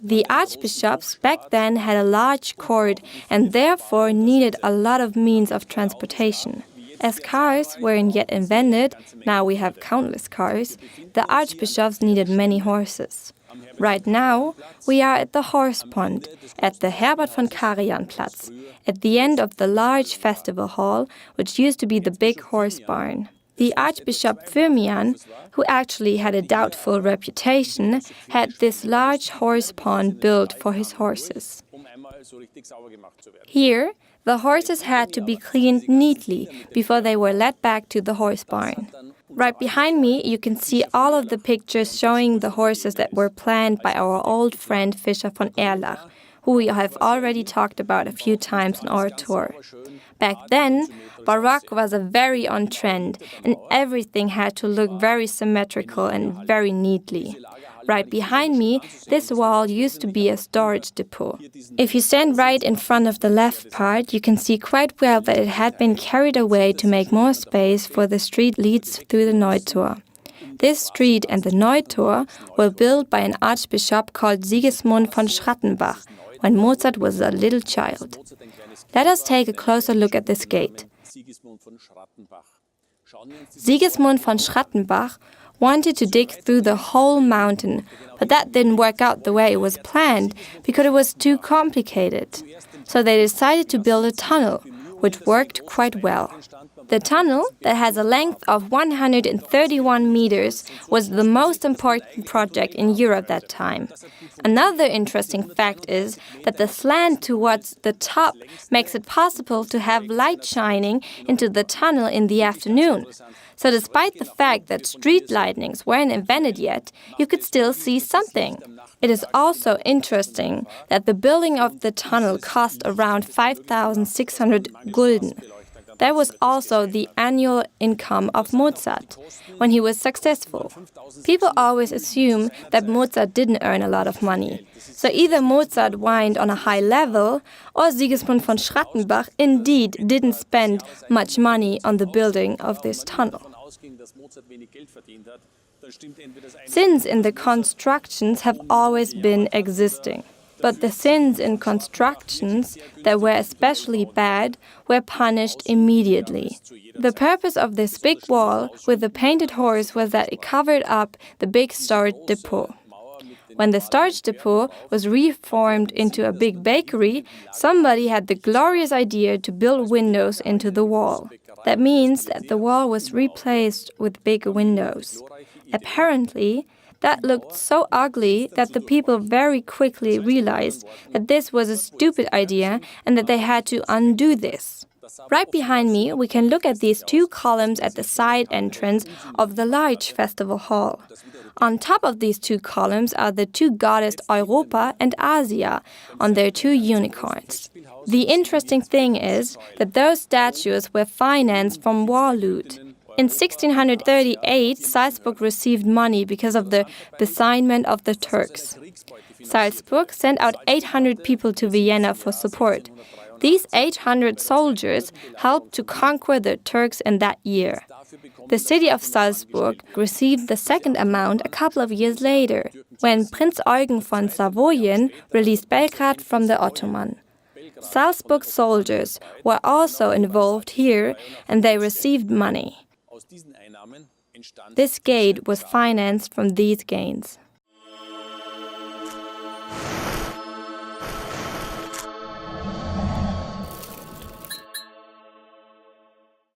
The archbishops back then had a large court and therefore needed a lot of means of transportation. As cars weren't yet invented, now we have countless cars, the archbishops needed many horses. Right now, we are at the horse pond, at the Herbert von Karajan-Platz, at the end of the large festival hall, which used to be the big horse barn. The Archbishop Firmian, who actually had a doubtful reputation, had this large horse pond built for his horses. Here, the horses had to be cleaned neatly before they were led back to the horse barn. Right behind me, you can see all of the pictures showing the horses that were planned by our old friend Fischer von Erlach, who we have already talked about a few times on our tour. Back then, Baroque was a very on trend, and everything had to look very symmetrical and very neatly. Right behind me, this wall used to be a storage depot. If you stand right in front of the left part, you can see quite well that it had been carried away to make more space for the street leads through the Neutor. This street and the Neutor were built by an archbishop called Sigismund von Schrattenbach, when Mozart was a little child. Let us take a closer look at this gate. Sigismund von Schrattenbach wanted to dig through the whole mountain, but that didn't work out the way it was planned because it was too complicated. So they decided to build a tunnel, which worked quite well. The tunnel, that has a length of 131 meters, was the most important project in Europe that time. Another interesting fact is that the slant towards the top makes it possible to have light shining into the tunnel in the afternoon. So despite the fact that street lightnings weren't invented yet, you could still see something. It is also interesting that the building of the tunnel cost around 5,600 gulden. That was also the annual income of Mozart when he was successful. People always assume that Mozart didn't earn a lot of money. So either Mozart whined on a high level, or Sigismund von Schrattenbach indeed didn't spend much money on the building of this tunnel. Sins in the constructions have always been existing. But the sins in constructions that were especially bad were punished immediately. The purpose of this big wall with the painted horse was that it covered up the big storage depot. When the storage depot was reformed into a big bakery, somebody had the glorious idea to build windows into the wall. That means that the wall was replaced with big windows. Apparently, that looked so ugly that the people very quickly realized that this was a stupid idea and that they had to undo this. Right behind me, we can look at these two columns at the side entrance of the large festival hall. On top of these two columns are the two goddesses Europa and Asia on their two unicorns. The interesting thing is that those statues were financed from war loot. In 1638, Salzburg received money because of the besiegement of the Turks. Salzburg sent out 800 people to Vienna for support. These 800 soldiers helped to conquer the Turks in that year. The city of Salzburg received the second amount a couple of years later, when Prince Eugen von Savoyen released Belgrade from the Ottoman. Salzburg soldiers were also involved here, and they received money. This gate was financed from these gains.